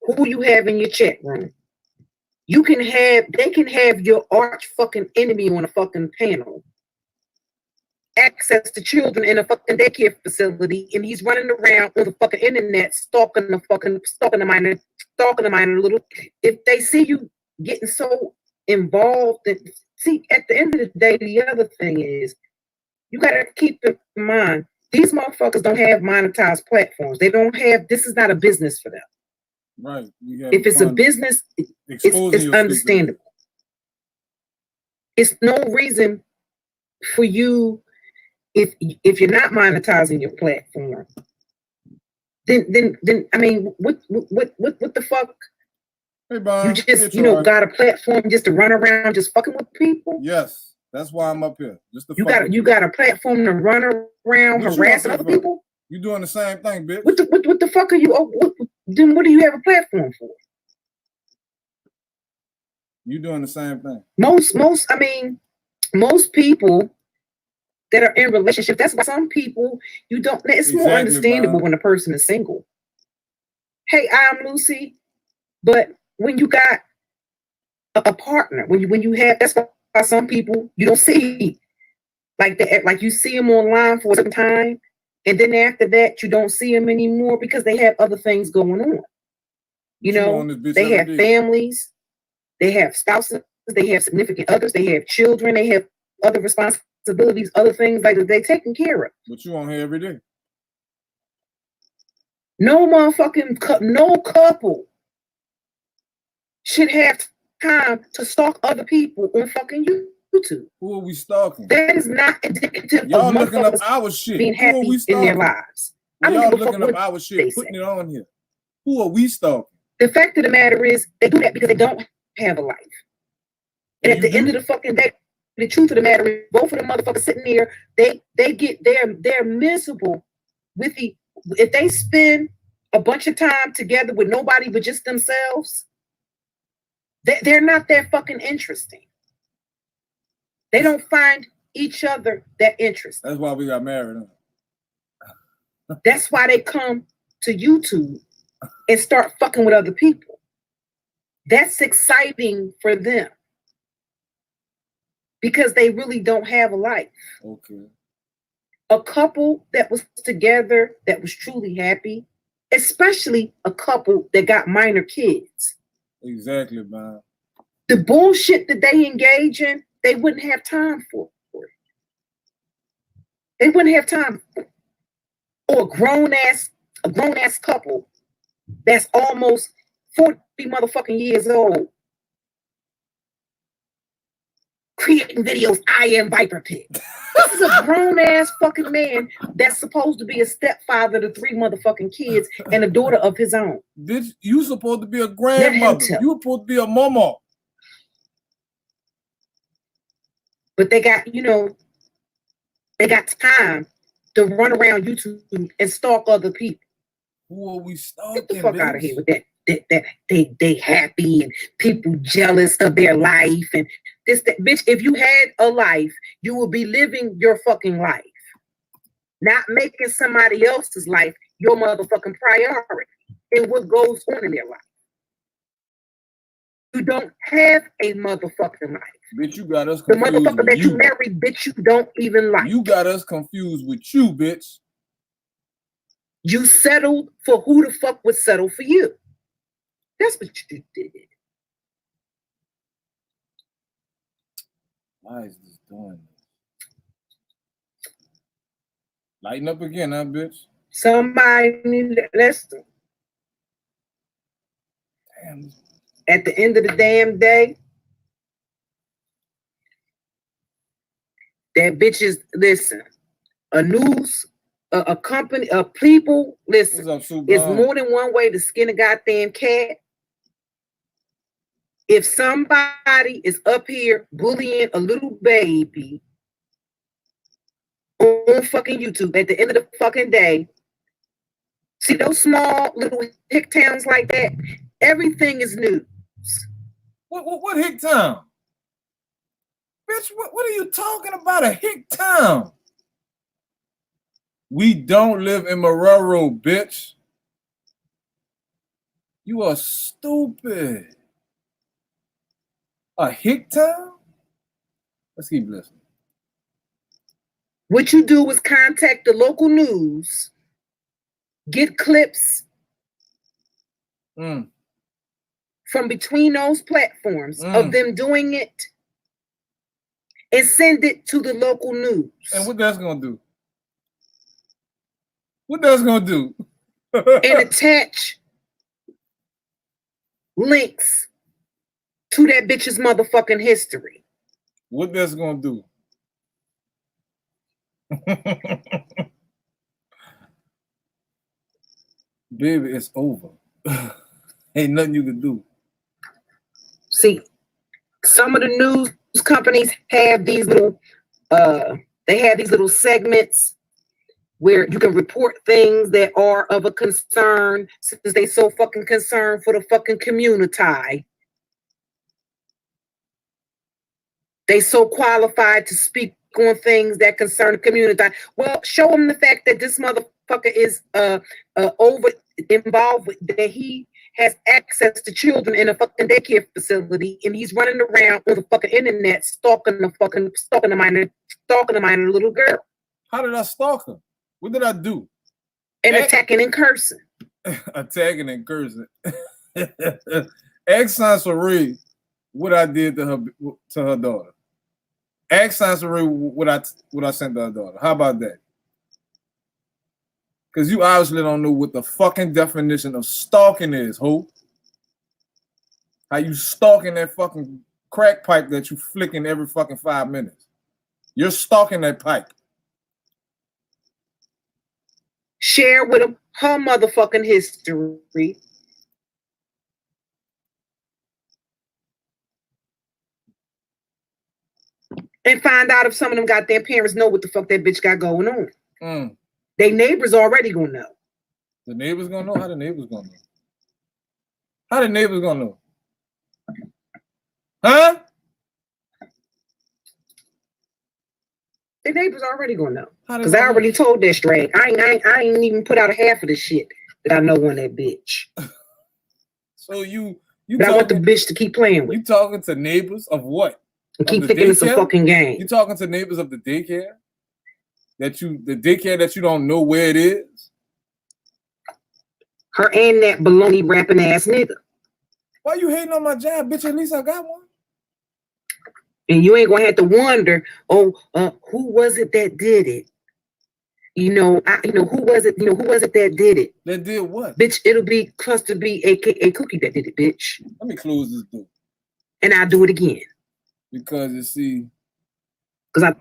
who you have in your chat room. They can have your arch fucking enemy on a fucking panel. Access to children in a fucking daycare facility, and he's running around on the fucking internet stalking the minor little. If they see you getting so involved, see, at the end of the day, the other thing is you gotta keep in mind these motherfuckers don't have monetized platforms. They don't have. This is not a business for them. Right. If it's a business, it's understandable. It's no reason for you. If you're not monetizing your platform, then I mean, what the fuck? Hey, Bob, you just got a platform just to run around just fucking with people? Yes, that's why I'm up here. Just to you got a platform to run around harassing other people? You doing the same thing, bitch? What the fuck are you? Then what do you have a platform for? You doing the same thing? Most people that are in relationships. That's why some people you don't. It's more understandable when a person is single. Hey, I'm Lucy, but when you got a partner, when you have, that's why some people you don't see like that. Like you see them online for some time, and then after that you don't see them anymore because they have other things going on. You know, they have families, they have spouses, they have significant others, they have children, they have other responsibilities, other things like that they're taking care of. But you on here every day. No motherfucking no couple should have time to stalk other people on fucking YouTube. Who are we stalking? That is not indicative y'all of looking up our shit. Being happy Who are we in their lives. Y'all looking up our shit, putting it on here. Who are we stalking? The fact of the matter is, they do that because they don't have a life. And at the end of the fucking day, the truth of the matter is, both of the motherfuckers sitting there, they're miserable with if they spend a bunch of time together with nobody but just themselves, they're not that fucking interesting. They don't find each other that interesting. That's why we got married. Huh? That's why they come to YouTube and start fucking with other people. That's exciting for them. Because they really don't have a life. Okay. A couple that was together, that was truly happy, especially a couple that got minor kids. Exactly, man. The bullshit that they engage in, they wouldn't have time for it. They wouldn't have time for it. Or a grown ass couple that's almost 40 motherfucking years old. Creating videos, I am Viper Pig. This is a grown ass fucking man that's supposed to be a stepfather to 3 motherfucking kids and a daughter of his own. Bitch, you supposed to be a grandmother. You supposed to be a mama. But they got time to run around YouTube and stalk other people. Who are we stalking? Get the fuck out of here with that. That they happy and people jealous of their life and this that. Bitch, if you had a life, you would be living your fucking life, not making somebody else's life your motherfucking priority and what goes on in their life. You don't have a motherfucking life. Bitch, you got us confused. The motherfucker that you married, bitch, you don't even like. You got us confused with you, bitch. You settled for who the fuck would settle for you. That's what you did. Why is this doing this? Lighten up again, huh, bitch? Somebody need to listen. Damn. At the end of the damn day, that bitches, listen, a company, people, listen, it's more than one way to skin a goddamn cat. If somebody is up here bullying a little baby on fucking YouTube at the end of the fucking day, see those small little hick towns like that, everything is news. What hick town? Bitch, what are you talking about, a hick town? We don't live in Marrero, bitch. You are stupid. A hick town? Let's keep listening. What you do is contact the local news, get clips from between those platforms of them doing it, and send it to the local news. And what that's gonna do? What that's gonna do? And attach links to that bitch's motherfucking history. What that's gonna do? Baby, it's over. Ain't nothing you can do. See, some of the news companies have these little segments where you can report things that are of a concern, since they so fucking concerned for the fucking community. They so qualified to speak on things that concern the community. Well, show them the fact that this motherfucker is over involved with, that he has access to children in a fucking daycare facility, and he's running around on the fucking internet stalking the minor little girl. How did I stalk her? What did I do? And attacking and cursing. Attacking and cursing. Ask Scarey what I did to her daughter. Ask Scarey what I sent to her daughter. How about that? Because you obviously don't know what the fucking definition of stalking is, ho. How you stalking that fucking crack pipe that you flicking every fucking 5 minutes. You're stalking that pipe. Share with them her motherfucking history. And find out if some of them goddamn parents know what the fuck that bitch got going on. They neighbors already gonna know. The neighbors gonna know? How the neighbors gonna know? How the neighbors gonna know? Huh? The neighbors already gonna know. Because I already told that straight. I ain't even put out a half of the shit that I know on that bitch. So you but I want the bitch to keep playing with. You talking to neighbors of what? And keep thinking it's a fucking game. You talking to neighbors of the daycare? The daycare that you don't know where it is? Her and that baloney rapping ass nigga. Why you hating on my job, bitch? At least I got one. And you ain't gonna have to wonder, who was it that did it? Who was it? Who was it that did it? That did what? Bitch, it'll be Cluster B, aka Cookie, that did it, bitch. Let me close this door. And I'll do it again. Because you see, because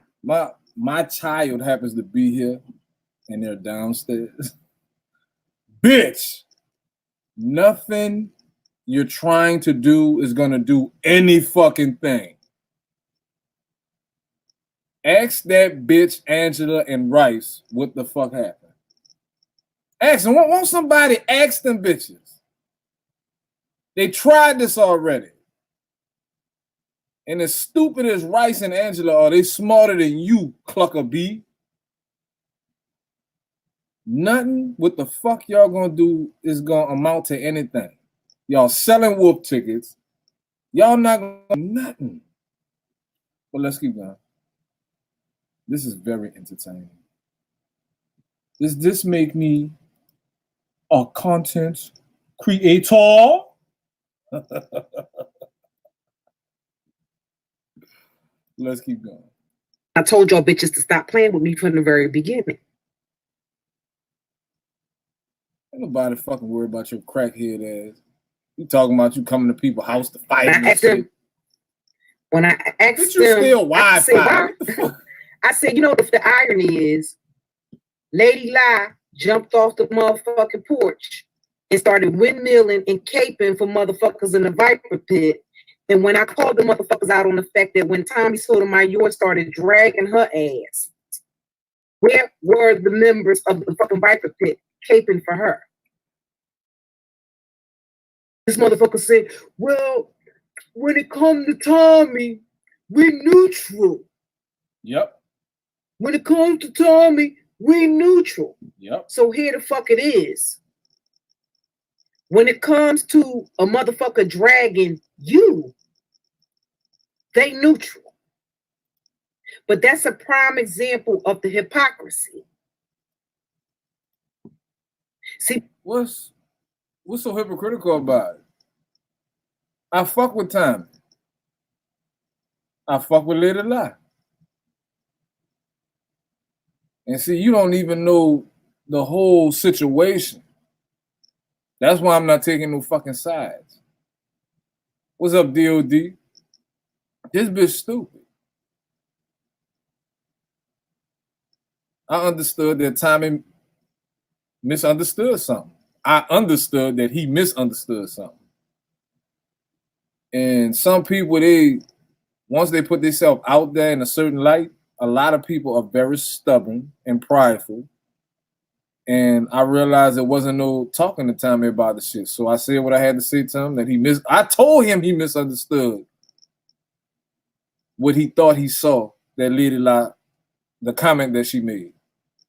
my child happens to be here and they're downstairs. Bitch, nothing you're trying to do is gonna do any fucking thing. Ask that bitch Angela and Rice what the fuck happened. Ask them. Won't somebody ask them bitches? They tried this already. And as stupid as Rice and Angela are, they smarter than you, Clucker B. Nothing what the fuck y'all gonna do is gonna amount to anything. Y'all selling wolf tickets. Y'all not gonna do nothing. But let's keep going. This is very entertaining. Does this make me a content creator? Let's keep going. I told y'all bitches to stop playing with me from the very beginning. Ain't nobody fucking worry about your crackhead ass. You talking about you coming to people's house to fight and shit. When I asked them, you still Wi-Fi? I said, the irony is, Lady Lie jumped off the motherfucking porch and started windmilling and caping for motherfuckers in the Viper pit. And when I called the motherfuckers out on the fact that when Tommy Sotomayor started dragging her ass, where were the members of the fucking Viper pit caping for her? This motherfucker said, well, when it comes to Tommy, we're neutral. Yep. When it comes to Tommy, we're neutral. Yep. So here the fuck it is. When it comes to a motherfucker dragging you, they neutral. But that's a prime example of the hypocrisy. See, what's so hypocritical about it? I fuck with Tommy. I fuck with Lady Lie. And see, you don't even know the whole situation. That's why I'm not taking no fucking sides. What's up, DOD? This bitch stupid. I understood that Tommy misunderstood something. I understood that he misunderstood something. And some people, once they put themselves out there in a certain light, a lot of people are very stubborn and prideful. And I realized it wasn't no talking to Tommy about the shit. So I said what I had to say to him, that I told him he misunderstood what he thought he saw, that Lady Lie, the comment that she made.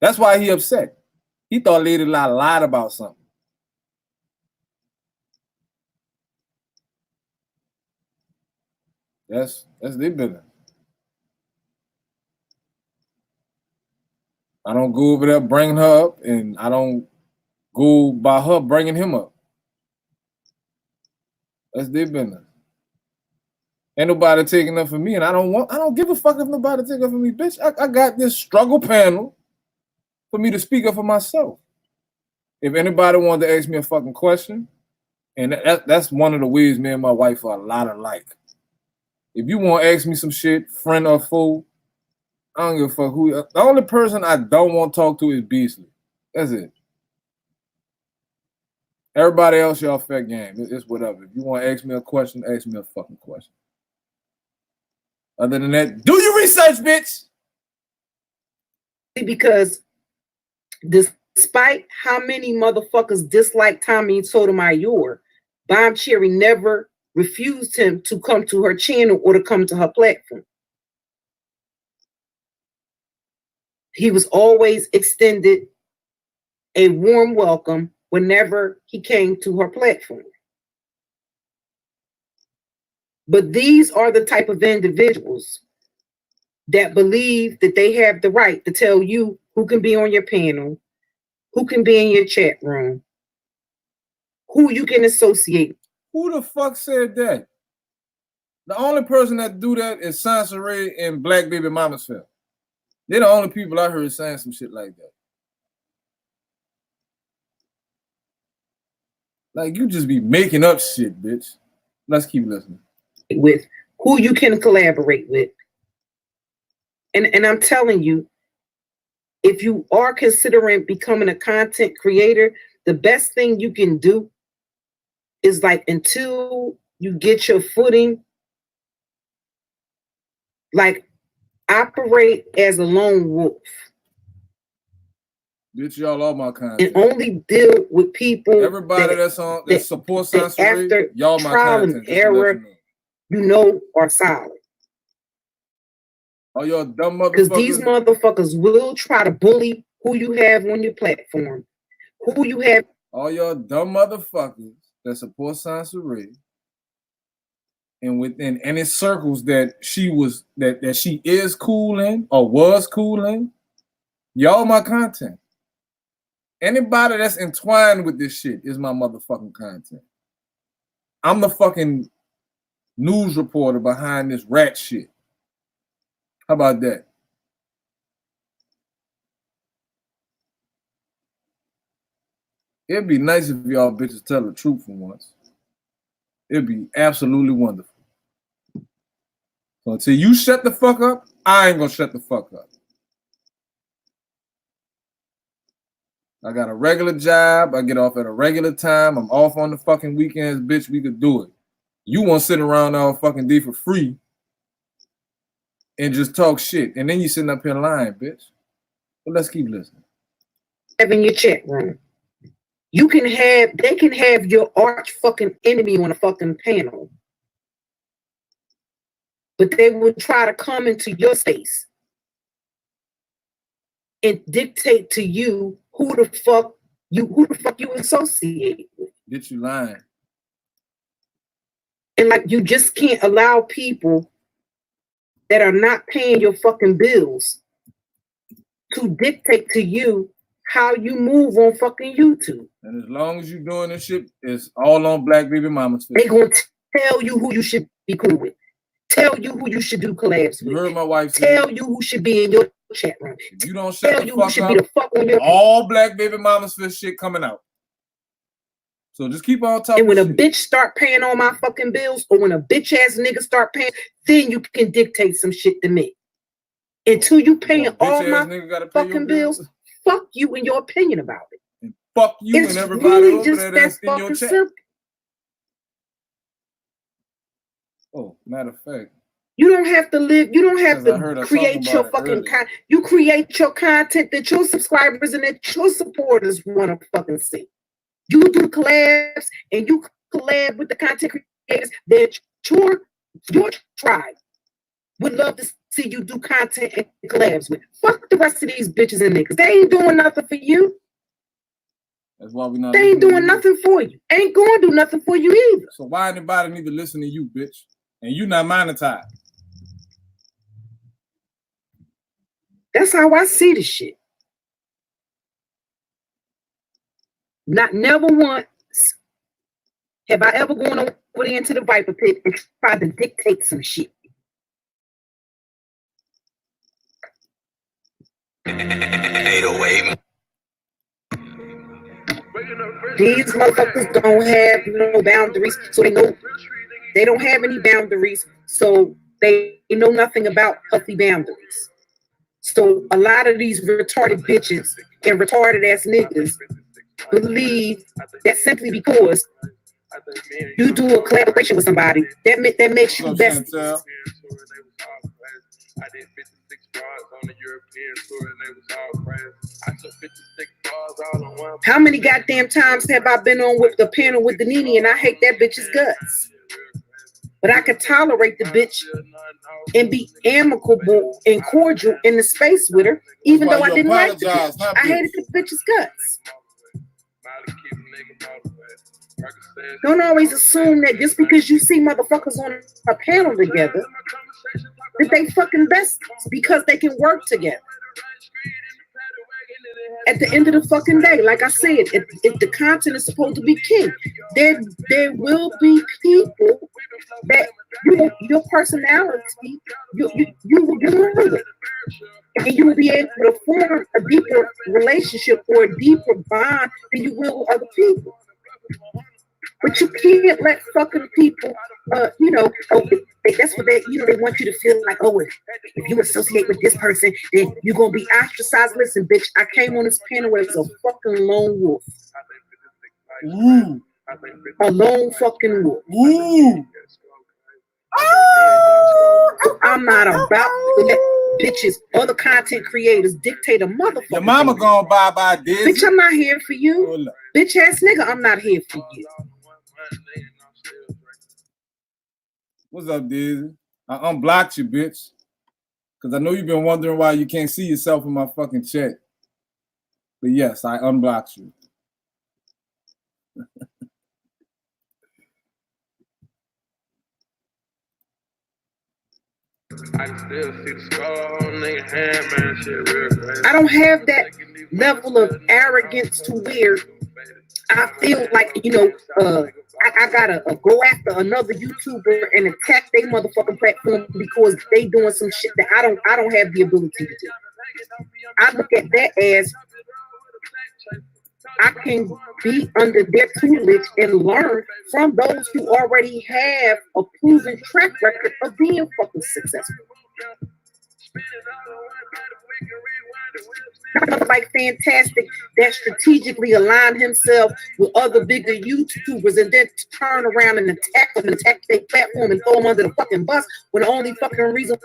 That's why he upset. He thought Lady Lie lied about something. That's their business. I don't go over there bringing her up, and I don't go by her bringing him up. That's their business. Ain't nobody taking up for me, and I don't give a fuck if nobody take up for me, bitch. I got this struggle panel for me to speak up for myself. If anybody wanted to ask me a fucking question, and that's one of the ways me and my wife are a lot alike. If you want to ask me some shit, friend or foe, I don't give a fuck who. The only person I don't want to talk to is Beasley. That's it. Everybody else, y'all fair game. It's whatever. If you want to ask me a question, ask me a fucking question. Other than that, do your research, bitch. Because despite how many motherfuckers dislike Tommy Sotomayor, Bomb Cherry never refused him to come to her channel or to come to her platform. He was always extended a warm welcome whenever he came to her platform. But these are the type of individuals that believe that they have the right to tell you who can be on your panel, who can be in your chat room, who you can associate. Who the fuck said that? The only person that do that is Scarey and Black Baby Mama's film. They're the only people I heard saying some shit like that. Like, you just be making up shit, bitch. Let's keep listening. With who you can collaborate with. And I'm telling you, if you are considering becoming a content creator, the best thing you can do is, like, until you get your footing, like, operate as a lone wolf. Bitch, y'all all my content. And only deal with people. Everybody that's on that support Scarey, after y'all my trial content. And error, you know, are solid. Oh, y'all dumb motherfuckers. Because these motherfuckers will try to bully who you have on your platform, who you have. All y'all dumb motherfuckers that support Scarey, and within any circles that she is cool in or was cool in, y'all my content. Anybody that's entwined with this shit is my motherfucking content. I'm the fucking news reporter behind this rat shit. How about that? It'd be nice if y'all bitches tell the truth for once. It'd be absolutely wonderful. So until you shut the fuck up, I ain't gonna shut the fuck up. I got a regular job. I get off at a regular time. I'm off on the fucking weekends, bitch. We could do it. You want to sit around all fucking day for free and just talk shit. And then you sitting up here lying, bitch. But let's keep listening. In your chat room. They can have your arch fucking enemy on a fucking panel. But they would try to come into your space and dictate to you who the fuck you associate with. Bitch, you lying. And like, you just can't allow people that are not paying your fucking bills to dictate to you how you move on fucking YouTube. And as long as you're doing this shit, it's all on black baby mamas. They gonna tell you who you should be cool with. Tell you who you should do collabs with. You heard my wife tell you who should be in your chat room. If you don't shut tell the you fuck who should up, be the fuck on your all black baby mamas for shit coming out. So just keep on talking. And when a shit. bitch start paying all my fucking bills, or when a bitch ass nigga start paying, then you can dictate some shit to me. Until you paying all my fucking bills, fuck you and your opinion about it. And fuck you it's and everybody really over just there that that's in your chat. simple. Oh, matter of fact. You don't have to live, you don't have to create your fucking content. You create your content that your subscribers and that your supporters want to fucking see. You do collabs and you collab with the content creators that your tribe would love to see you do content and collabs with. Fuck the rest of these bitches and niggas. They ain't doing nothing for you. That's why we not. They ain't doing nothing for you. Ain't going to do nothing for you either. So why anybody need to listen to you, bitch? And you not monetized. That's how I see the shit. Never once have I ever gone over there into the Viper Pit and tried to dictate some shit. These motherfuckers don't have no boundaries, so they don't have any boundaries, so they know nothing about healthy boundaries. So a lot of these retarded bitches and retarded ass niggas believe that simply because you do a collaboration with somebody, that makes you best. I did 56 bars on the European tour and they was all crazy. I took 56 bars all on one. How many goddamn times have I been on with the panel with the Nene and I hate that bitch's guts? But I could tolerate the bitch and be amicable and cordial in the space with her, even though I didn't like the bitch. I hated the bitch's guts. Don't always assume that just because you see motherfuckers on a panel together, that they fucking best because they can work together. At the end of the fucking day, like I said, if the content is supposed to be king, there will be people that your personality, you will do it. And you will be able to form a deeper relationship or a deeper bond than you will with other people. But you can't let fucking people, that's what they want you to feel like, oh, if you associate with this person, then you're going to be ostracized. Listen, bitch, I came on this panel as a fucking lone wolf. Ooh. A lone fucking wolf. Ooh. I'm not about to let bitches, other content creators dictate a motherfucker. Your mama gonna buy this. Bitch, I'm not here for you. Bitch ass nigga, I'm not here for you. What's up, Dizzy? I unblocked you, bitch. Because I know you've been wondering why you can't see yourself in my fucking chat. But yes, I unblocked you. I can still see the scar on their hand, man. Shit real crazy. I don't have that level of arrogance to where I feel like, I gotta go after another YouTuber and attack their motherfucking platform because they doing some shit that I don't have the ability to do. I look at that as I can be under their tutelage and learn from those who already have a proven track record of being fucking successful. Like Fantastic that strategically align himself with other bigger YouTubers and then turn around and attack them and attack their platform and throw them under the fucking bus when the only fucking reason.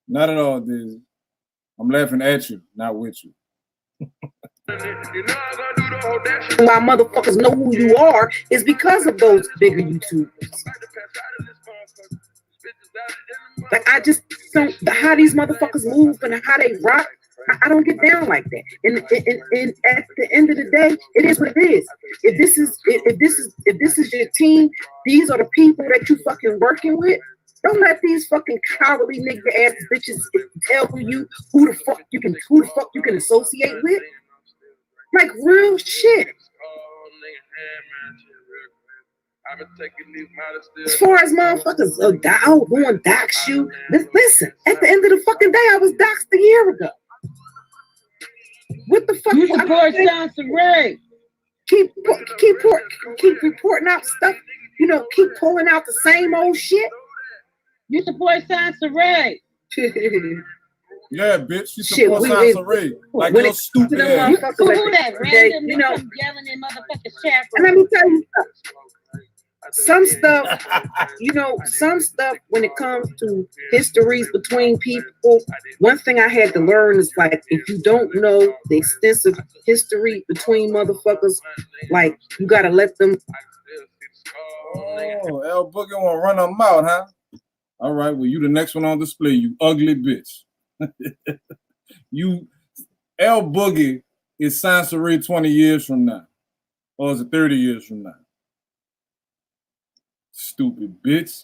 Not at all, dude. I'm laughing at you, not with you. Why motherfuckers know who you are is because of those bigger YouTubers. Like I just don't how these motherfuckers move and how they rock. I don't get down like that. And at the end of the day, it is what it is. If this is your team, these are the people that you fucking working with. Don't let these fucking cowardly nigga ass bitches tell you who the fuck you can associate with. Like real shit. As far as motherfuckers going dox you, listen, at the end of the fucking day, I was doxed a year ago. What the fuck? You support Scarey. Keep reporting out stuff, keep pulling out the same old shit. You support Scarey. Yeah, bitch, you support Scarey. Like your stupid ass. You cool that random come yelling in motherfucking chat. And let me tell you something. Some stuff when it comes to histories between people, one thing I had to learn is like, if you don't know the extensive history between motherfuckers, like you gotta let them. Oh, L Boogie wanna run them out, huh? All right, well, you the next one on display, you ugly bitch. You L Boogie is Scarey 20 years from now. Or is it 30 years from now? Stupid bitch.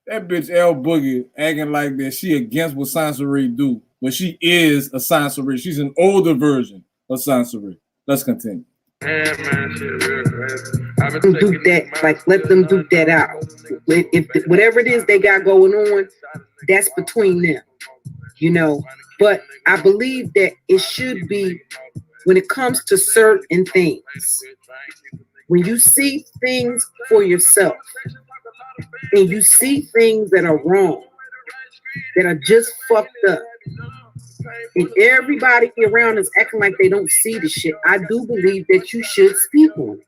That bitch L Boogie acting like that she against what Scarey do. But she is a Scarey. She's an older version of Scarey. Let's continue. Do that, like let them do that out. If whatever it is they got going on, that's between them, But I believe that it should be when it comes to certain things. When you see things for yourself and you see things that are wrong, that are just fucked up, and everybody around is acting like they don't see the shit, I do believe that you should speak on it.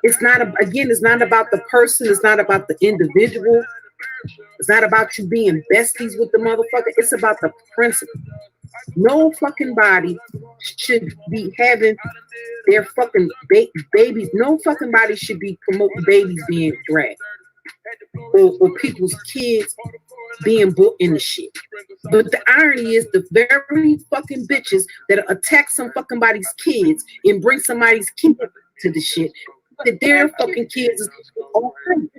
It's not about the person, it's not about the individual, it's not about you being besties with the motherfucker, it's about the principle. No fucking body should be having their fucking babies. No fucking body should be promoting babies being dragged or people's kids being put in the shit. But the irony is the very fucking bitches that attack some fucking body's kids and bring somebody's kid to the shit, that their fucking kids is all crazy.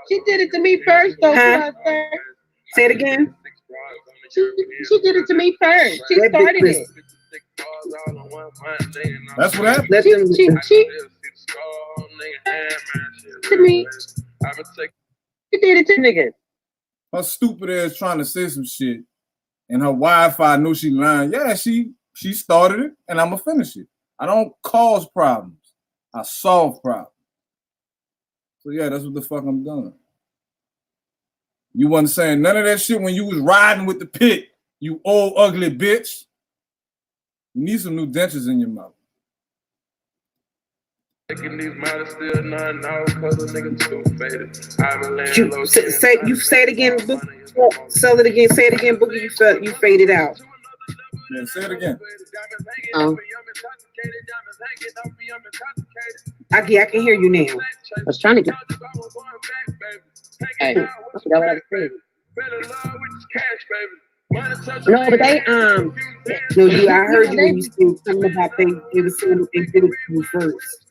She did it to me first, though. Huh? Say it again. She did it to me first. She started it. That's what happened. She to me. She did it to niggas. Her stupid ass trying to say some shit, and her Wi-Fi knew she lying. Yeah, she started it, and I'm gonna finish it. I don't cause problems. I solve problems. So yeah, that's what the fuck I'm doing. You wasn't saying none of that shit when you was riding with the pit, you old ugly bitch. You need some new dentures in your mouth. You say it again, Boogie. Sell it again. Say it again, Boogie. You faded out. Yeah, say it again. I can hear you now. I was trying to get. Hey, I forgot what I was saying. No, but they I heard you when you said something about they were saying that they did it to you first.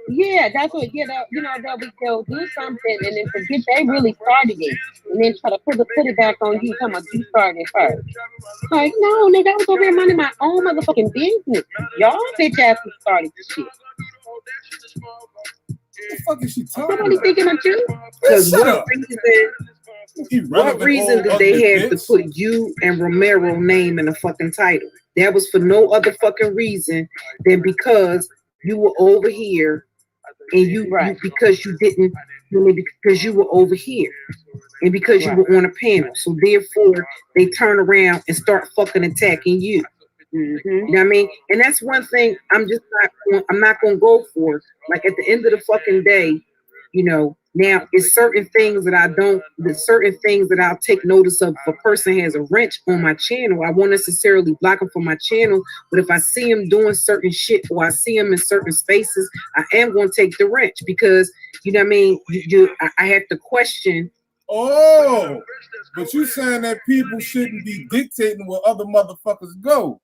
Yeah, that's what. They'll do something and then forget they really started it, and then try to put it back on you. Talking about you started first. Like, no, nigga, I was over here minding my own motherfucking business. Y'all bitch asses started this shit. What the fuck is she talking Somebody about? thinking of you? Because what reason did they have to put you and Romero name in the fucking title? That was for no other fucking reason than because you were over here and because you were over here and because you were on a panel. So therefore they turn around and start fucking attacking you. Mm-hmm. You know what I mean? And that's one thing I'm not gonna go for. Like at the end of the fucking day, now it's certain things that I'll take notice of. If a person has a wrench on my channel, I won't necessarily block them from my channel, but if I see them doing certain shit or I see them in certain spaces, I am going to take the wrench because, you know what I mean? I have to question Oh, but you saying that people shouldn't be dictating where other motherfuckers go.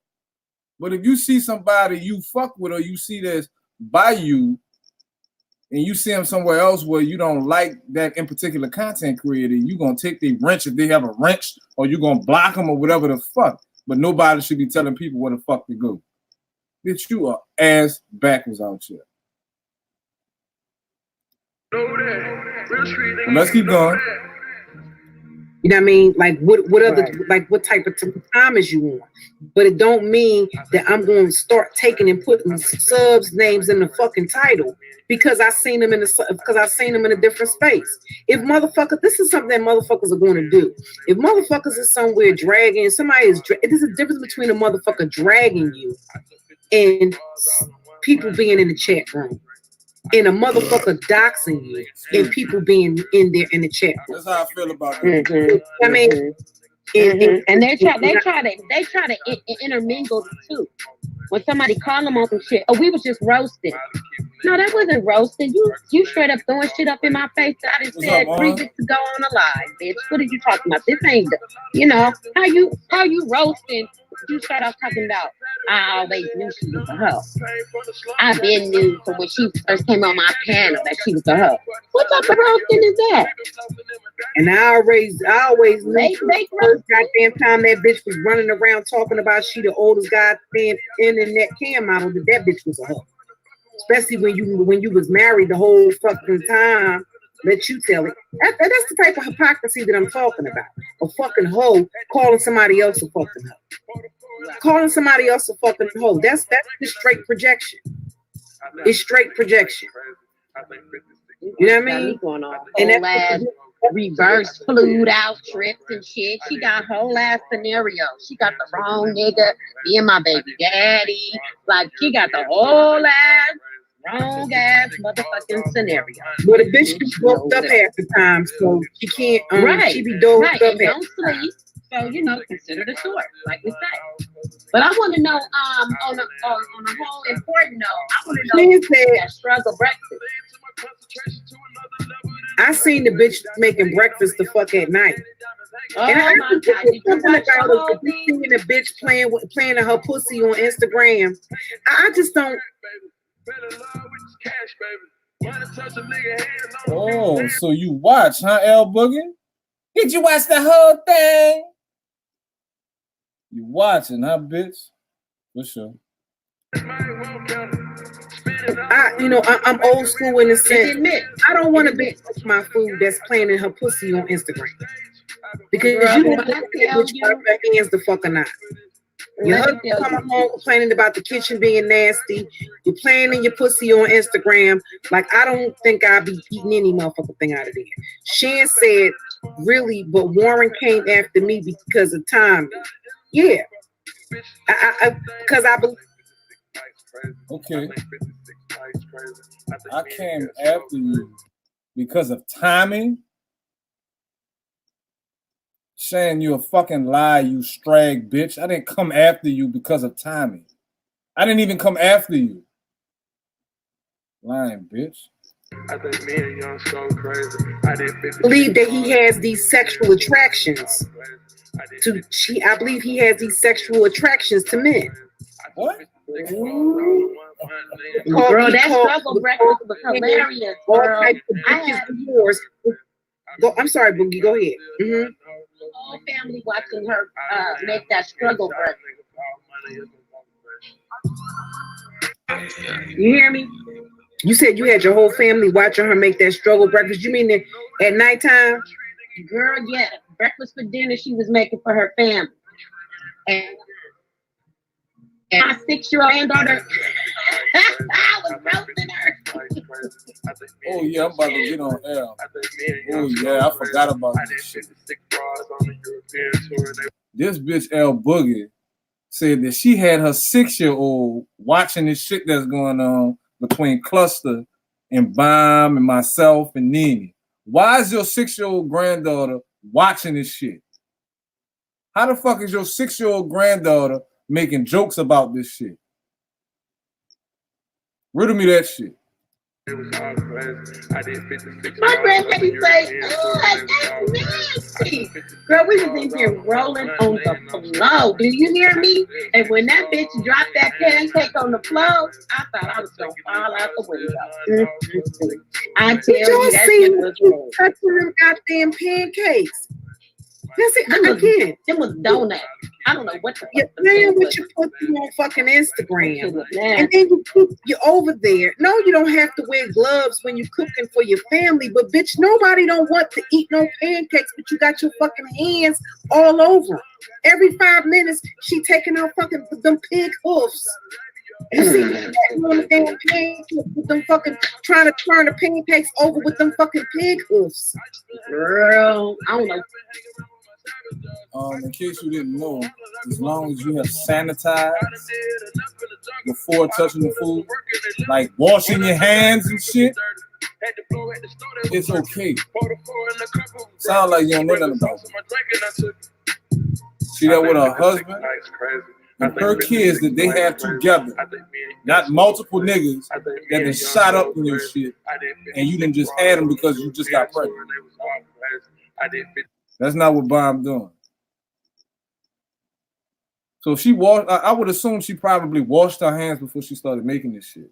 But if you see somebody you fuck with or you see that's by you and you see them somewhere else where you don't like that in particular content creator, you going to take their wrench if they have a wrench or you going to block them or whatever the fuck. But nobody should be telling people where the fuck to go. Bitch, you are ass backwards out here. Well, let's keep going. You know what I mean? Like what other like what type of time is you on? But it don't mean that I'm going to start taking and putting subs names in the fucking title because I seen them in a different space. If motherfuckers, this is something that motherfuckers are going to do. If motherfuckers is somewhere dragging, there's a difference between a motherfucker dragging you and people being in the chat room. And a motherfucker doxing you and people being in there in the chat. That's how I feel about it. Mm-hmm. I mean, and they try to intermingle the two. When somebody call them on some shit, oh, we was just roasting. No, that wasn't roasting. You straight up throwing shit up in my face. I just said 3 weeks ago on a live, bitch. What are you talking about? This ain't how you roasting. You start off talking about, I always knew she was a hoe. I've been knew from when she first came on my panel that she was a hoe. What type of roasting is that? And I always knew the goddamn time that bitch was running around talking about she the oldest goddamn internet cam model that bitch was a hoe. Especially when you was married the whole fucking time. Let you tell it. That's the type of hypocrisy that I'm talking about. A fucking hoe calling somebody else a fucking hoe. Calling somebody else a fucking hoe. That's just straight projection. It's straight projection. You know what I mean? Going on and that's reverse flued out trips and shit. She got whole ass scenario. She got the wrong nigga being my baby daddy. Like she got the whole ass wrong ass motherfucking scenario. But a bitch be doped up half the time, so she can't. She be doped up. And don't sleep. So consider the source, like we say. But I want to know, on a whole important note, I want to know that struggle breakfast. I seen the bitch making breakfast the fuck at night. Oh and I my God! Did you watch the whole thing? Seeing the bitch playing her pussy on Instagram. I just don't. Oh, so you watch, huh, L Boogie? Did you watch the whole thing? You watching, huh, bitch? For sure. I'm old school in the sense. I don't want to bitch my food that's playing in her pussy on Instagram. Because you don't know which part of her hands the fuck or not. Your husband come home complaining about the kitchen being nasty. You're playing in your pussy on Instagram. Like, I don't think I'll be eating any motherfucking thing out of there. Shan said, really, but Warren came after me because of time. Yeah. Because I believe. Okay. I came after you because of timing. Saying you a fucking lie, you strag bitch. I didn't come after you because of timing. I didn't even come after you. Lying bitch. I think me and Young so crazy. I believe that he has these sexual attractions I believe he has these sexual attractions to men. What? Girl, that struggle breakfast was hilarious, girl. I'm sorry, Boogie. Go ahead. Mm-hmm. The whole family watching her make that struggle breakfast. You hear me? You said you had your whole family watching her make that struggle breakfast. You mean at nighttime? Girl, yeah. Breakfast for dinner she was making for her family. And my 6-year-old granddaughter, I was roasting her. Oh, yeah, I'm about to get on L. Oh, yeah, I forgot about this shit. This bitch L Boogie said that she had her 6-year-old watching this shit that's going on between Cluster and Bomb and myself and Nene. Why is your 6-year-old granddaughter watching this shit? How the fuck is your 6-year-old granddaughter making jokes about this shit? Riddle me that shit. It was all crazy. I did 56. My granddaddy say, "Oh, that's nasty." Girl, we was in here rolling on the floor. Do you hear me? And when that bitch dropped that pancake on the floor, I thought I was gonna fall out the window. I tell Did y'all you, that see shit was you touching them goddamn pancakes? That's it. Again, it was donut. I don't know what the fuck. you're playing with your pussy on fucking Instagram, and then you're over there. No, you don't have to wear gloves when you're cooking for your family, but bitch, nobody don't want to eat no pancakes, but you got your fucking hands all over. Every 5 minutes, she taking out fucking them pig hoofs. You see that on the damn pancakes with them fucking trying to turn the pancakes over with them fucking pig hoofs. Girl, I don't know. In case you didn't know, as long as you have sanitized before touching the food, like washing your hands and shit, it's okay. Sound like you don't know nothing about it. See that with her husband and her kids that they have together, not multiple niggas that done shot up in your shit and you didn't just had them because you just got pregnant. That's not what Bomb doing. So she washed. I would assume she probably washed her hands before she started making this shit.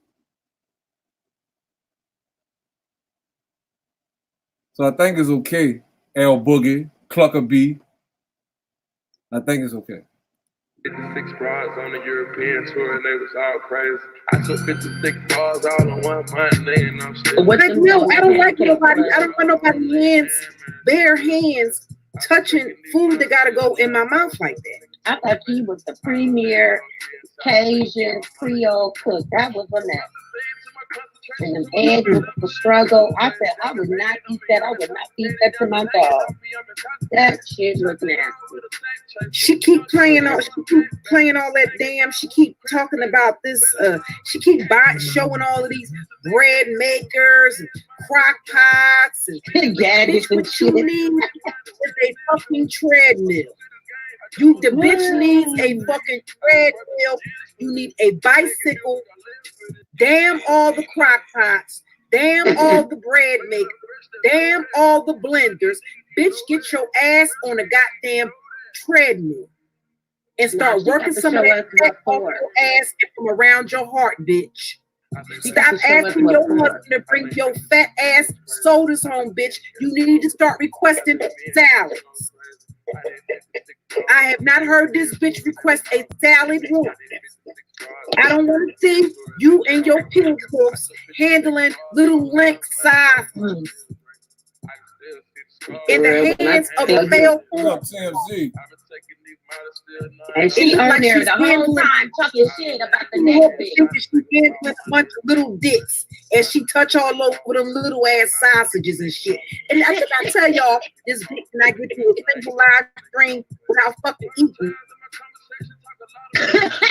So I think it's okay, L Boogie, Clucker B. I think it's okay. 56 bras on the European tour and they was all crazy. I took 56 bras all in 1 month and I'm still. No, I don't like nobody. I don't want nobody's hands, bare hands, touching food that gotta go in my mouth like that. I thought he was the premier Cajun Creole cook. That was a mess. And them eggs was the struggle. I said I would not eat that. I would not feed that to my dog. That shit was nasty. She keep playing all that damn. She keep talking about this. She keep showing all of these bread makers and crock pots and gadgets and shit. You need is a fucking treadmill. The bitch needs a fucking treadmill. You need a bicycle. Damn all the crock pots. Damn all the bread makers. Damn all the blenders. Bitch, get your ass on a goddamn treadmill and start working some of that fat off your ass from around your heart, bitch. Stop asking your husband to bring your fat ass sodas home, bitch. You need to start requesting salads. I have not heard this bitch request a salad once. I don't want to see you and your pig hooks handling little link size in the hands of a failed food. And she on there the whole time talking shit about the next bitch. She handling a bunch of little dicks and she touch all over them little ass sausages and shit. And I think I tell y'all this bitch and I get to a single live stream without fucking eating.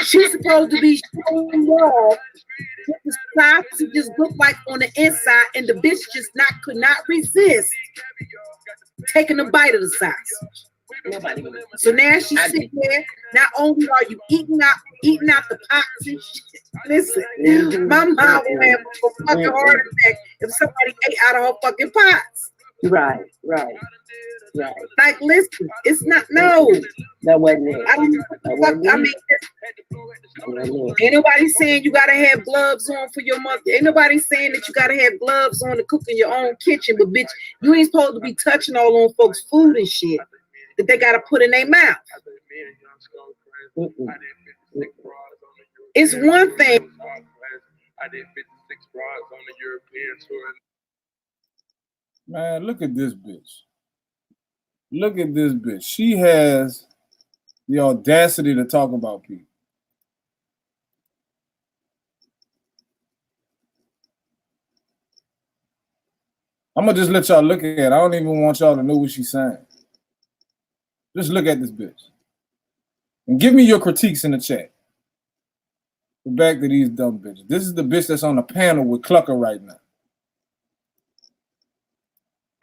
She's supposed to be showing y'all what the sausages look like on the inside, and the bitch just could not resist taking a bite of the sausage. Nobody. So now she's sitting there. Not only are you eating out the pots and shit. Listen, my mom will have a fucking heart attack if somebody ate out of her fucking pots. Right. Like, listen, it's not That wasn't it. I don't know what the fuck. I mean, ain't nobody saying you gotta have gloves on for your mother. Ain't nobody saying that you gotta have gloves on to cook in your own kitchen. But bitch, you ain't supposed to be touching all on folks' food and shit that they gotta put in their mouth. It's one thing. I did 56 bras on the European tour. Man, look at this bitch. Look at this bitch. She has the audacity to talk about people. I'm going to just let y'all look at it. I don't even want y'all to know what she's saying. Just look at this bitch. And give me your critiques in the chat. Go back to these dumb bitches. This is the bitch that's on the panel with Clucker right now.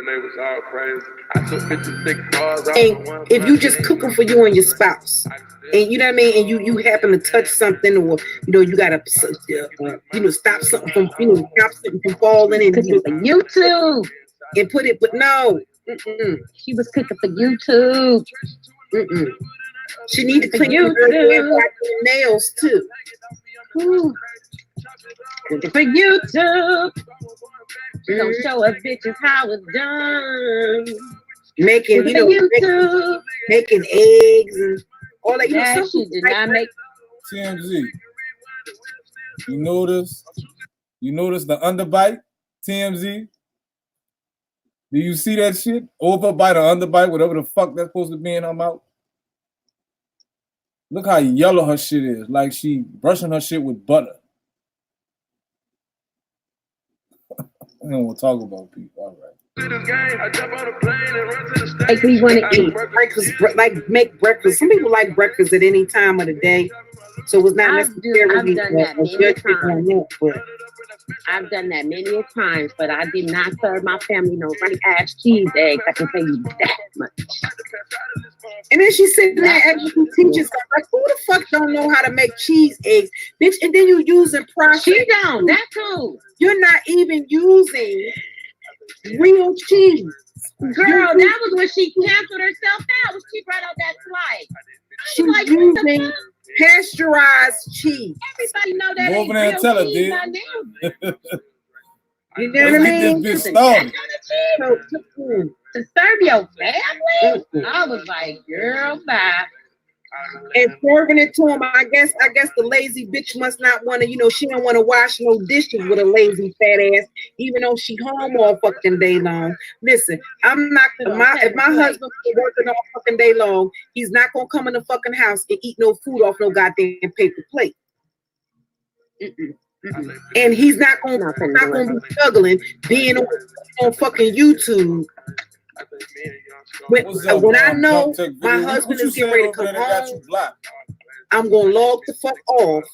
they was all crazy. I took 56 bars out And of one if you month, just cooking for you and your spouse, and you know what I mean, and you happen to touch something, or you gotta stop something from stop something from falling, and Cooking for YouTube. and put it, but no, She was cooking for YouTube. She need to clean her nails too. Ooh. Cooking for YouTube. She gonna show us bitches how it's done. Making making eggs and all that. Yeah, she did not make. TMZ. You notice the underbite? TMZ. Do you see that shit? Overbite or underbite, whatever the fuck that's supposed to be in her mouth. Look how yellow her shit is, like she brushing her shit with butter. I don't want to talk about people. All right. Like we want to eat breakfast, like make breakfast. Some people like breakfast at any time of the day, so it's not necessarily. I've done that many times. I've done that many times, but I did not serve my family no runny ass cheese eggs. I can tell you that much. And then she's sitting there actually teaching stuff like, who the fuck don't know how to make cheese eggs, bitch? And then you using processed. She don't. That too. You're not even using real cheese. Girl, that was when she canceled herself out. When she brought out that slide. She's like, using pasteurized cheese. Everybody know that Go ain't over there and tell her, real cheese. You know what I mean? This bitch started. To serve your family? I was like, girl, bye. And serving it to him, I guess the lazy bitch must not want to, she don't want to wash no dishes with a lazy fat ass, even though she home all fucking day long. Listen, I'm not if my husband working all fucking day long, he's not gonna come in the fucking house and eat no food off no goddamn paper plate. And he's not gonna be struggling being on fucking YouTube. When I know my husband is getting ready to come home, I'm gonna log the fuck off.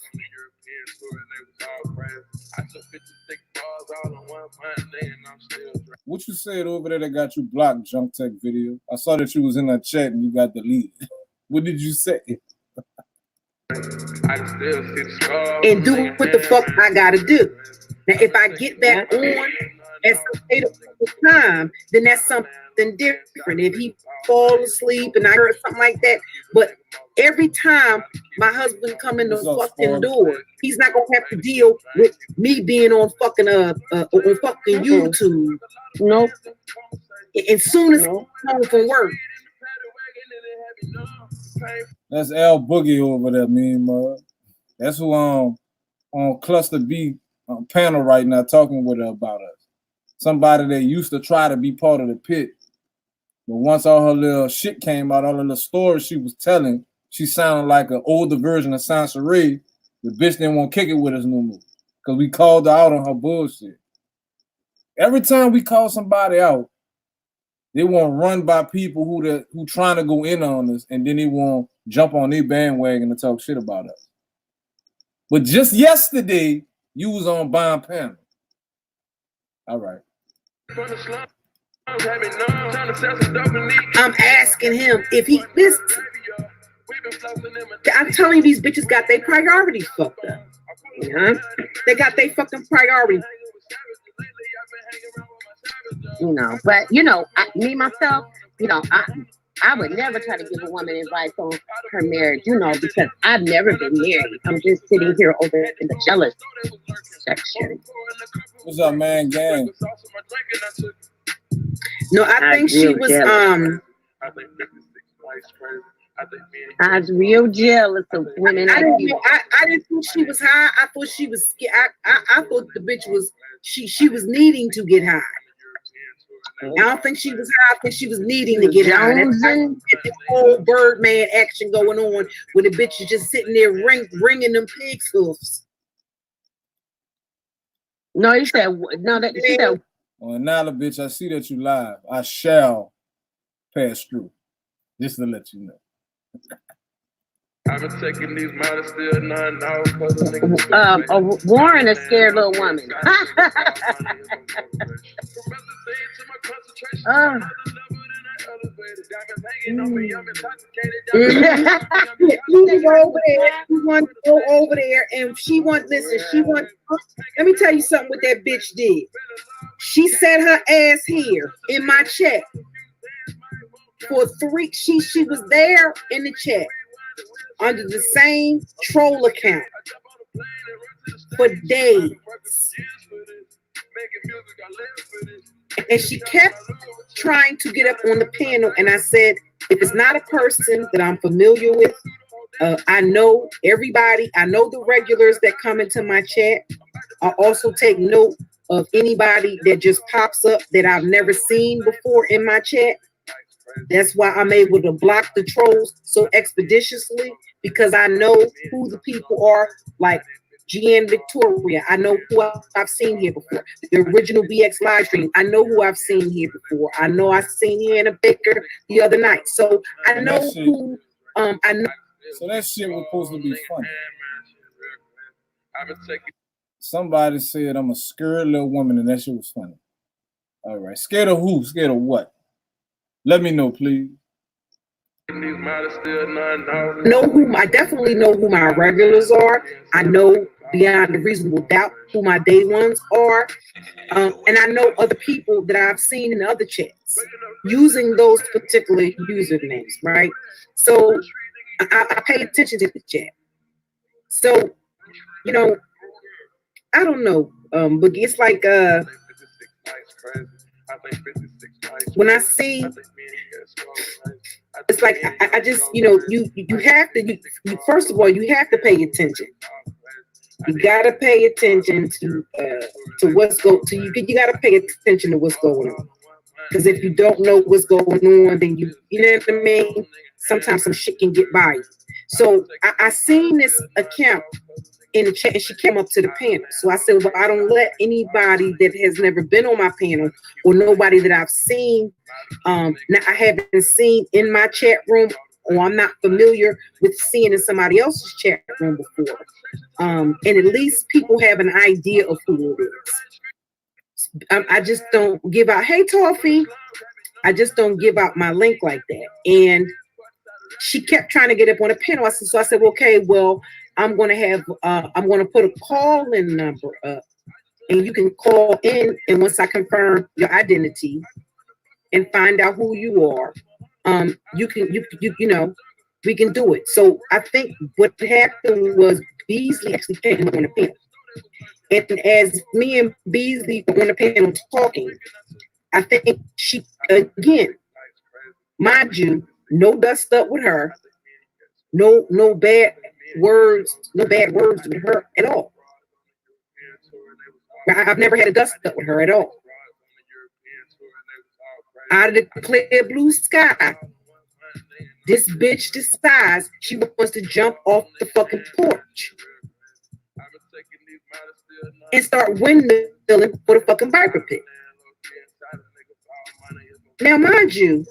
What you said over there that got you blocked, Junk Tech Video? I saw that you was in that chat and you got deleted. What did you say? And do what the fuck I gotta do. Now, if I get back on at some later time, then that's something different. If he fall asleep and I heard something like that, but every time my husband come in the fucking door, he's not gonna have to deal with me being on fucking YouTube. Nope. As soon as I'm home from work. That's Al Boogie over there, mug. That's who on Cluster B panel right now talking with her about us. Somebody that used to try to be part of the pit. But once all her little shit came out, all her little stories she was telling, she sounded like an older version of Sansaray. The bitch didn't want to kick it with us no more. Because we called her out on her bullshit. Every time we call somebody out, they want to run by people who trying to go in on us, and then they want to jump on their bandwagon and talk shit about us. But just yesterday, you was on Bond Panel. All right. I'm asking him if he listens. I'm telling you, these bitches got their priorities fucked up. They got their fucking priorities. But me myself, I would never try to give a woman advice on her marriage, because I've never been married. I'm just sitting here over in the jealous section. What's up, man? Gang. No, I think she was I was real jealous of women. I didn't think she was high. I thought she was scared. I thought the bitch was she was needing to get high. I don't think she was high. I think she was needing to get high. That's the whole Birdman action going on when the bitch is just sitting there ringing them pig's hoofs. No, you said no. That she said. Oh, Nala, bitch, I see that you live. I shall pass through. Just to let you know. I've been taking these models still none now. Warren, a scared little woman. Over there. She want to go over there, and she want. Listen, she want. Let me tell you something. What that bitch did. She set her ass here in my chat for 3. She was there in the chat under the same troll account for days. And she kept trying to get up on the panel. And I said, if it's not a person that I'm familiar with, I know everybody. I know the regulars that come into my chat. I also take note of anybody that just pops up that I've never seen before in my chat. That's why I'm able to block the trolls so expeditiously, because I know who the people are, like GN Victoria. I know who I've seen here before. The original BX live stream. I know who I've seen here before. I know I've seen Hannah Baker the other night. So I know who I know. So that shit was supposed to be funny. Somebody said I'm a scared little woman, and that shit was funny. All right. Scared of who? Scared of what? Let me know, please. I definitely know who my regulars are. I know beyond a reasonable doubt who my day ones are. And I know other people that I've seen in other chats using those particular usernames, right? So I pay attention to the chat. So, you know, I don't know, but it's like when I see, it's like I just, you know, you have to. First of all, you have to pay attention. You gotta pay attention to what's going. You gotta pay attention to what's going on. Because if you don't know what's going on, then you know what I mean. Sometimes some shit can get by you. So I seen this account in the chat, and she came up to the panel. So I said, well, I don't let anybody that has never been on my panel or nobody that I've seen, now I haven't seen in my chat room, or I'm not familiar with seeing in somebody else's chat room before. And at least people have an idea of who it is. I just don't give out, hey, Toffee. I just don't give out my link like that. And she kept trying to get up on a panel. So I said, okay, well, I'm going to put a call-in number up, and you can call in. And once I confirm your identity and find out who you are, you know, we can do it. So I think what happened was Beasley actually came on the panel. And as me and Beasley were on the panel talking, I think she, again, mind you, no dust up with her, no bad words with her at all. I've never had a dust up with her at all. Out of the clear blue sky, this bitch decides she wants to jump off the fucking porch and start windmilling for the fucking Viper pit. Now, mind you,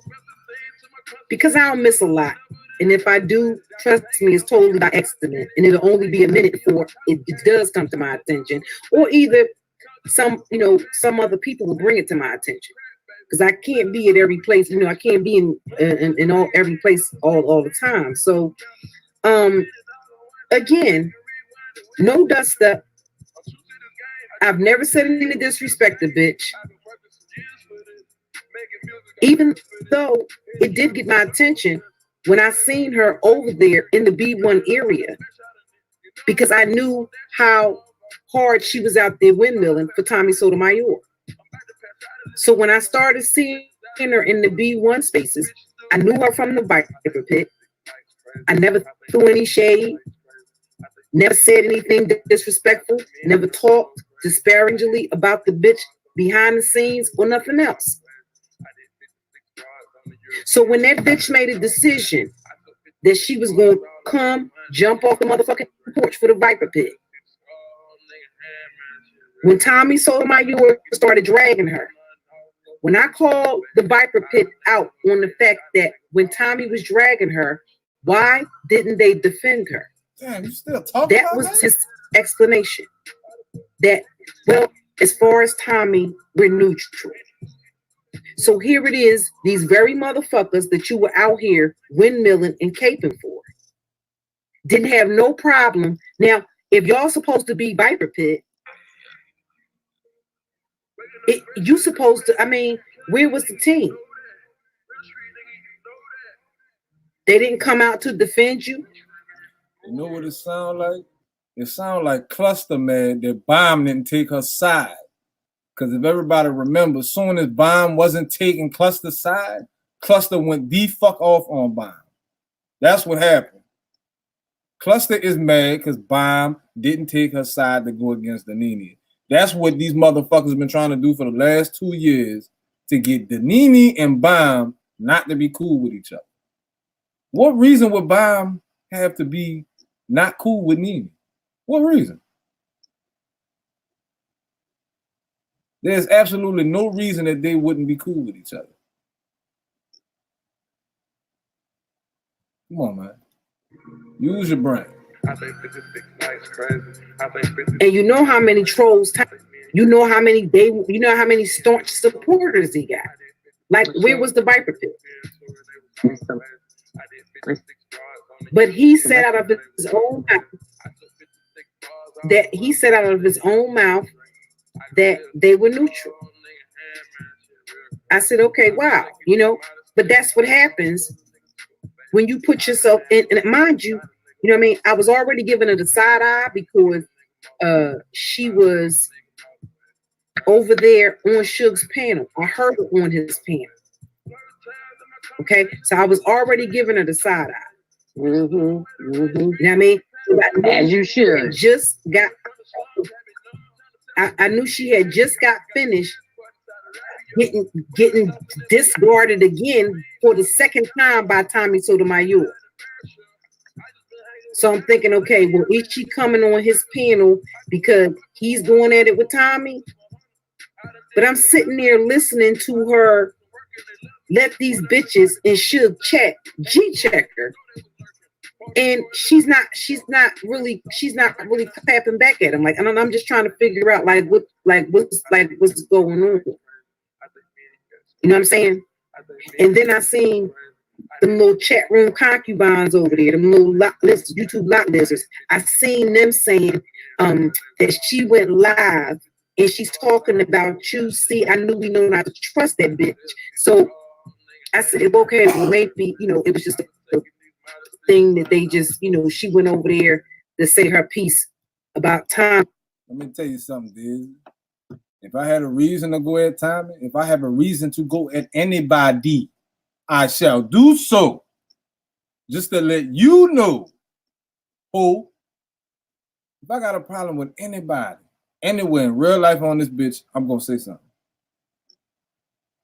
because I don't miss a lot, and if I do, trust me, it's totally by accident, and it'll only be a minute before it does come to my attention, or either some other people will bring it to my attention, because I can't be at every place. You know, I can't be in every place all the time. So, again, no dust up. I've never said anything to disrespect the bitch, even though it did get my attention when I seen her over there in the B1 area, because I knew how hard she was out there windmilling for Tommy Sotomayor. So when I started seeing her in the B1 spaces, I knew her from the Viper pit. I never threw any shade, never said anything disrespectful, never talked disparagingly about the bitch behind the scenes or nothing else. So when that bitch made a decision that she was going to come jump off the motherfucking porch for the Viper pit, when Tommy Sotomayor started dragging her, when I called the Viper pit out on the fact that when Tommy was dragging her, why didn't they defend her? Damn, you still talking That about was that? his explanation. That, well, as far as Tommy, we're neutral. So here it is, these very motherfuckers that you were out here windmilling and caping for. Didn't have no problem. Now, if y'all supposed to be Viper Pit, you supposed to, I mean, where was the team? They didn't come out to defend you. You know what it sound like? It sound like Cluster mad that Bomb didn't take her side. Because if everybody remembers, soon as Bomb wasn't taking Cluster's side, Cluster went the fuck off on Bomb. That's what happened. Cluster is mad because Bomb didn't take her side to go against Danini. That's what these motherfuckers have been trying to do for the last 2 years to get Danini and Bomb not to be cool with each other. What reason would Bomb have to be not cool with Nene? What reason? There's absolutely no reason that they wouldn't be cool with each other. Come on, man. Use your brain. And you know how many trolls, you know how many staunch supporters he got. Like, where was the Viper Pit? But he said out of his own mouth that they were neutral. I said, okay, wow, you know, but that's what happens when you put yourself in, and mind you, you know what I mean? I was already giving her the side eye because she was over there on Suge's panel. I heard her on his panel. Okay, so I was already giving her the side eye. Mm-hmm. Mm-hmm. You know what I mean? As you should. Just got. I knew she had just got finished getting discarded again for the second time by Tommy Sotomayor. So I'm thinking, okay, well, is she coming on his panel because he's going at it with Tommy? But I'm sitting there listening to her let these bitches and Suge check her. And she's not really clapping back at him. Like, I'm just trying to figure out what's going on. You know what I'm saying? And then I seen them little chat room concubines over there, them little YouTube lot lizards. I seen them saying that she went live and she's talking about you. See, I knew we know not to trust that bitch. So I said, okay, well, maybe, you know, it was just a thing that they just, you know, she went over there to say her piece about time. Let me tell you something, dude. If I had a reason to go at Tommy, if I have a reason to go at anybody, I shall do so. Just to let you know, oh, if I got a problem with anybody, anywhere in real life on this bitch, I'm going to say something.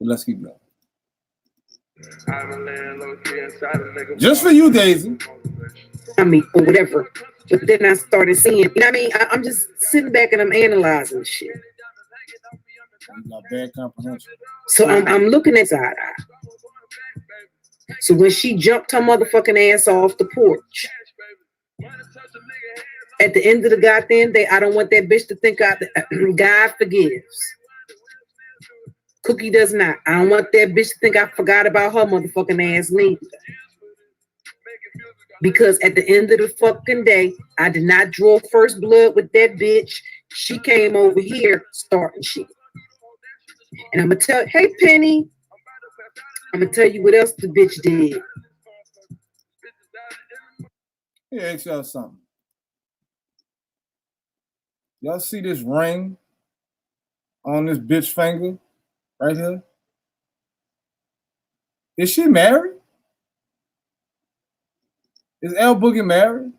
But let's keep going. Just for you, Daisy. I mean, or whatever. But then I started seeing, you know what I mean? I'm just sitting back and I'm analyzing shit. You got bad comprehension. So I'm looking at side eye. So when she jumped her motherfucking ass off the porch, at the end of the goddamn day, I don't want that bitch to think God forgives. Cookie does not. I don't want that bitch to think I forgot about her motherfucking ass neither. Because at the end of the fucking day, I did not draw first blood with that bitch. She came over here starting shit. And I'm going to tell, hey, Penny, I'm going to tell you what else the bitch did. Here, ask y'all something. Y'all see this ring on this bitch finger right here? Is she married? Is L Boogie married?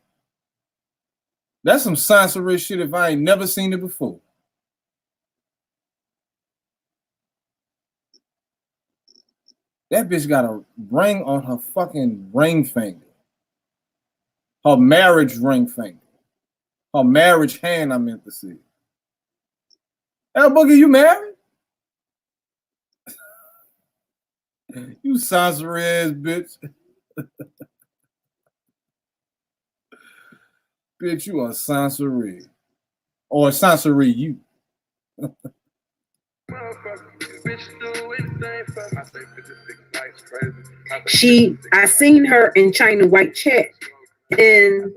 That's some sorcery shit if I ain't never seen it before. That bitch got a ring on her fucking ring finger. Her marriage ring finger. Her marriage hand, I meant to say. L Boogie, you married? You sorcery ass bitch. Bitch, you are sorcery. Or sorcery you. I seen her in China White chat, and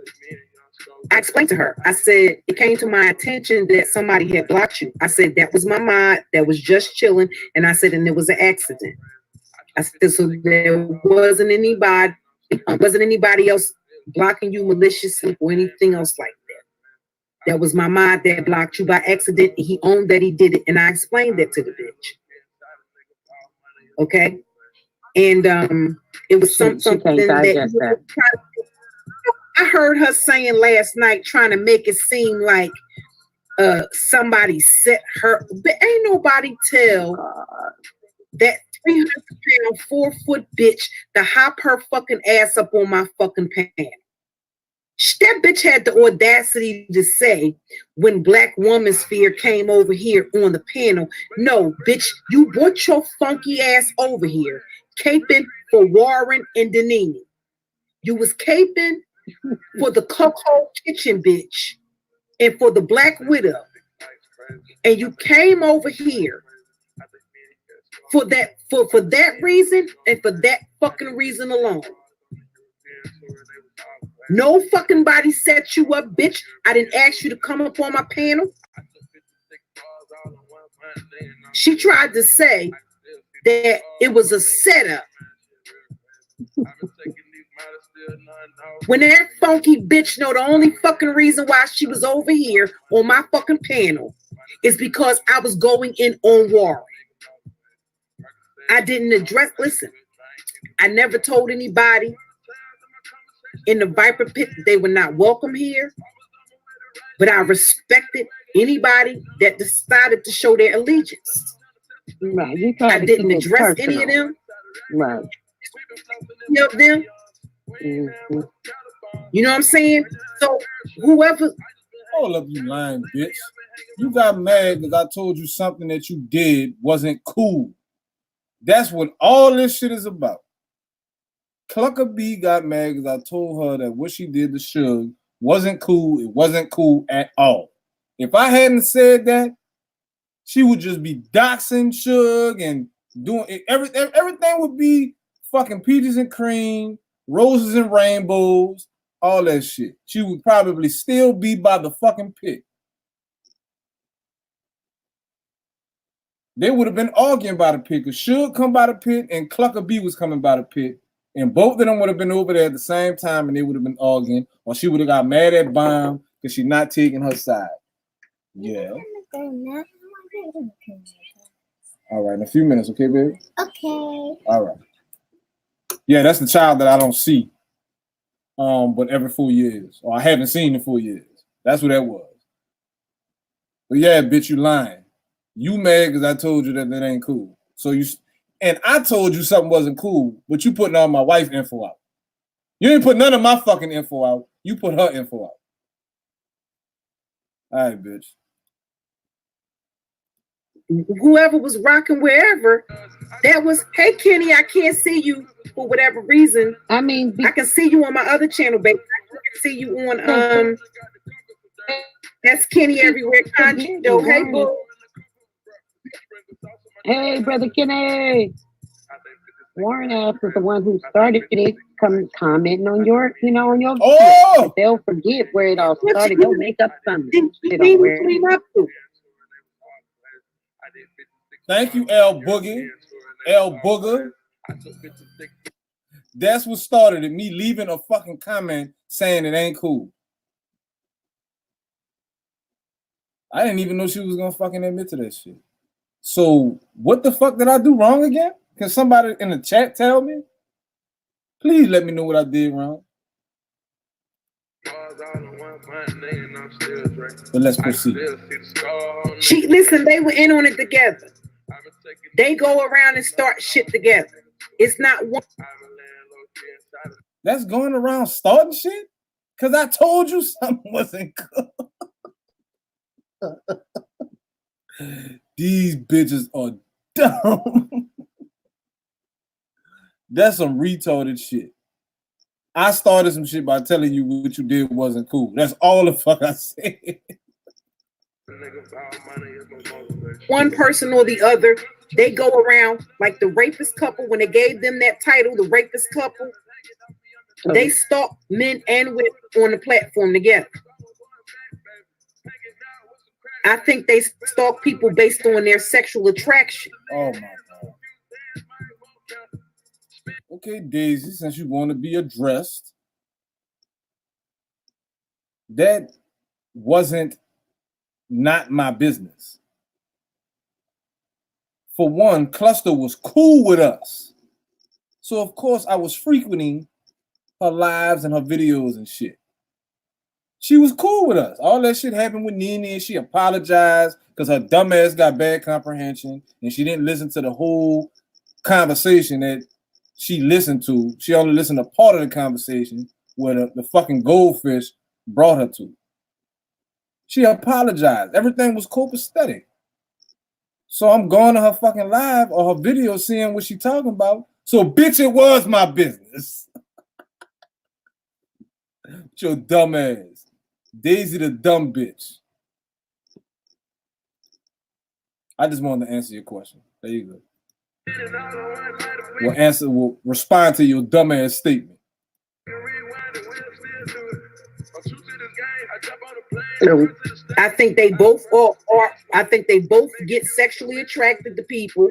I explained to her. I said it came to my attention that somebody had blocked you. I said that was my mod that was just chilling, and I said, and it was an accident. I said so there wasn't anybody else blocking you maliciously or anything else like that. That was my mod that blocked you by accident. He owned that he did it, and I explained that to the bitch. Okay, and it was something that I heard her saying last night, trying to make it seem like somebody set her, but ain't nobody tell that 300-pound, 4-foot bitch to hop her fucking ass up on my fucking panel. That bitch had the audacity to say when Black Woman Sphere came over here on the panel, no, bitch, you brought your funky ass over here, caping for Warren and Danini. You was caping for the Coco Kitchen bitch and for the Black Widow. And you came over here for that reason and for that fucking reason alone. No fucking body set you up, bitch. I didn't ask you to come up on my panel. She tried to say that it was a setup. When that funky bitch know the only fucking reason why she was over here on my fucking panel is because I was going in on Warren. I didn't address, listen, I never told anybody in the Viper Pit they were not welcome here, but I respected anybody that decided to show their allegiance. Right. I didn't address any of them. Right. Any of them. Mm-hmm. You know what I'm saying? So whoever. Hold up, you lying bitch. You got mad because I told you something that you did wasn't cool. That's what all this shit is about. Clucker B got mad because I told her that what she did to Suge wasn't cool. It wasn't cool at all. If I hadn't said that, she would just be doxing Suge and doing it. Everything would be fucking peaches and cream, roses and rainbows, all that shit. She would probably still be by the fucking pit. They would have been arguing by the pit because Suge come by the pit and Clucker B was coming by the pit. And both of them would have been over there at the same time and they would have been arguing, or she would have got mad at Bomb because she's not taking her side. Yeah. All right, in a few minutes, okay, baby? Okay. All right. Yeah, that's the child that I don't see, but every 4 years, or I haven't seen in 4 years. That's what that was. But yeah, bitch, you lying. You mad because I told you that ain't cool. So you, and I told you something wasn't cool, but you putting all my wife info out. You didn't put none of my fucking info out. You put her info out. All right, bitch. Whoever was rocking wherever, that was, hey, Kenny, I can't see you for whatever reason. I mean, I can see you on my other channel, baby. I can see you on, that's Kenny Everywhere Concho. Hey, boo. Hey, brother Kenny. Warren ass is the one who started it, commenting on your, on your. Oh! They'll forget where it all started. Go make up something. Thank you, L Boogie. L Booger. That's what started it. Me leaving a fucking comment saying it ain't cool. I didn't even know she was gonna fucking admit to that shit. So what the fuck did I do wrong again? Can somebody in the chat tell me? Please let me know what I did wrong. But let's proceed. Listen, they were in on it together. They go around and start shit together. It's not one. That's going around starting shit? Because I told you something wasn't good. These bitches are dumb. That's some retarded shit. I started some shit by telling you what you did wasn't cool. That's all the fuck I said. one person or the other, they go around like the rapist couple when they gave them that title, the rapist couple. They stalk men and women on the platform together. I think they stalk people based on their sexual attraction. Oh my God. Okay, Daisy, since you want to be addressed, that wasn't not my business. For one, Cluster was cool with us. So, of course, I was frequenting her lives and her videos and shit. She was cool with us. All that shit happened with Nene and she apologized because her dumb ass got bad comprehension and she didn't listen to the whole conversation that she listened to. She only listened to part of the conversation where the fucking goldfish brought her to. She apologized. Everything was copacetic. So I'm going to her fucking live or her video seeing what she talking about. So, bitch, it was my business. Your dumb ass. Daisy the dumb bitch. I just wanted to answer your question. There you go. We'll respond to your dumb ass statement. I think they both I think they both get sexually attracted to people,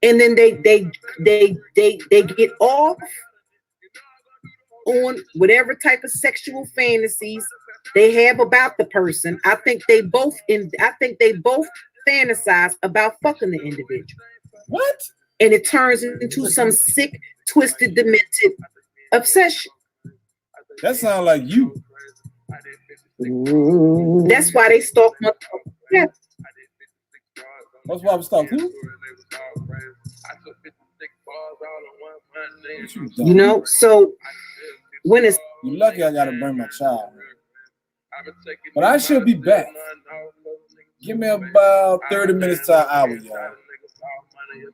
and then they get off on whatever type of sexual fantasies they have about the person. I think they both fantasize about fucking the individual. What? And it turns into some sick, twisted, demented obsession. That sounds like you. That's why they stalk my. Yeah. That's why I'm stalking who? You know, so when it's you lucky I gotta bring my child. But I should be back. Give me about 30 minutes to an hour, y'all.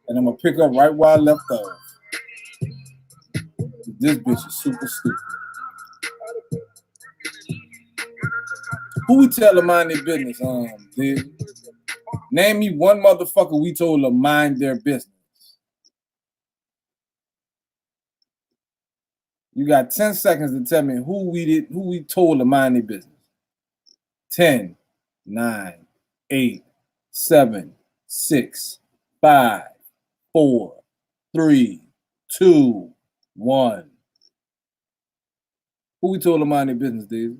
And I'm gonna pick up right where I left off. This bitch is super stupid. Who we tell to mind their business? Dude. Name me one motherfucker we told to mind their business. You got 10 seconds to tell me who we told to mind their business. 10, 9, 8, 7, 6, 5, 4, 3, 2, 1. Who we told to mind their business, Daisy?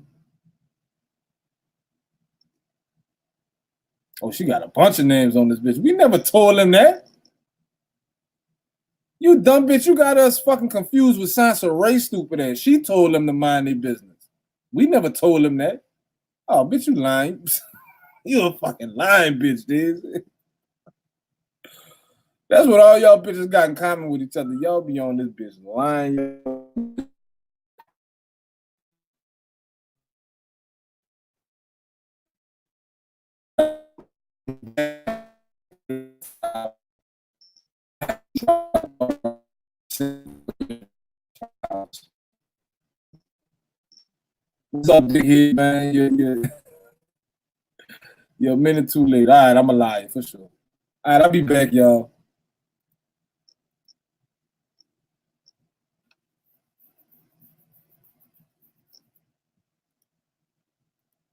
Oh, she got a bunch of names on this bitch. We never told him that. You dumb bitch, you got us fucking confused with Sansa Ray, stupid ass. She told them to mind their business. We never told him that. Oh, bitch, you lying. You a fucking lying bitch, dude. That's what all y'all bitches got in common with each other. Y'all be on this bitch lying. What's up, big head, man? You're a minute too late. All right, I'm a liar for sure. All right, I'll be back, y'all.